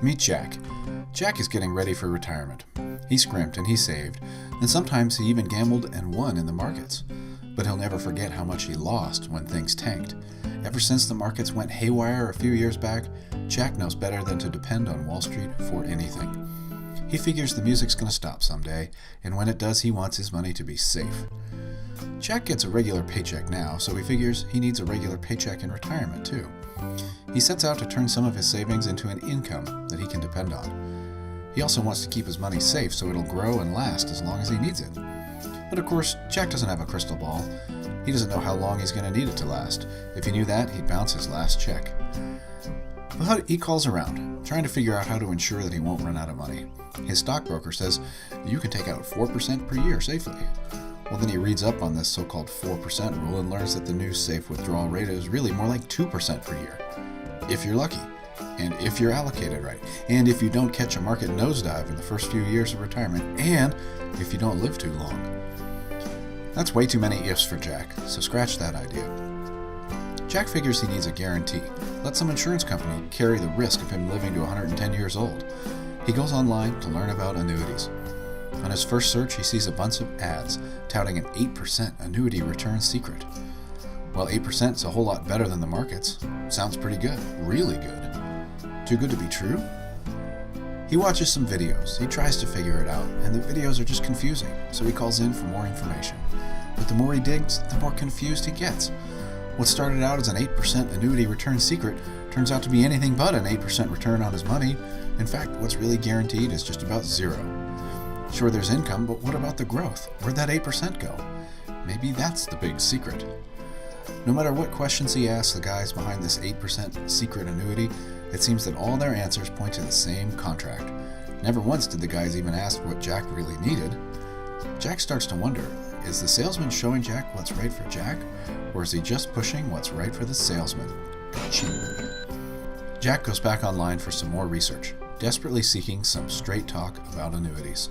Meet Jack. Jack is getting ready for retirement. He scrimped and he saved, and sometimes he even gambled and won in the markets. But he'll never forget how much he lost when things tanked. Ever since the markets went haywire a few years back, Jack knows better than to depend on Wall Street for anything. He figures the music's going to stop someday, and when it does, he wants his money to be safe. Jack gets a regular paycheck now, so he figures he needs a regular paycheck in retirement too. He sets out to turn some of his savings into an income that he can depend on. He also wants to keep his money safe so it'll grow and last as long as he needs it. But of course, Jack doesn't have a crystal ball. He doesn't know how long he's going to need it to last. If he knew that, he'd bounce his last check. But he calls around, trying to figure out how to ensure that he won't run out of money. His stockbroker says you can take out 4% per year safely. Well, then he reads up on this so-called 4% rule and learns that the new safe withdrawal rate is really more like 2% per year. If you're lucky, and if you're allocated right, and if you don't catch a market nosedive in the first few years of retirement, and if you don't live too long. That's way too many ifs for Jack, so scratch that idea. Jack figures he needs a guarantee. Let some insurance company carry the risk of him living to 110 years old. He goes online to learn about annuities. On his first search, he sees a bunch of ads touting an 8% annuity return secret. Well, 8% is a whole lot better than the markets. Sounds pretty good, really good. Too good to be true? He watches some videos. He tries to figure it out, and the videos are just confusing, so he calls in for more information. But the more he digs, the more confused he gets. What started out as an 8% annuity return secret turns out to be anything but an 8% return on his money. In fact, what's really guaranteed is just about zero. Sure, there's income, but what about the growth? Where'd that 8% go? Maybe that's the big secret. No matter what questions he asks the guys behind this 8% secret annuity, it seems that all their answers point to the same contract. Never once did the guys even ask what Jack really needed. Jack starts to wonder, is the salesman showing Jack what's right for Jack, or is he just pushing what's right for the salesman? Jack goes back online for some more research, desperately seeking some straight talk about annuities.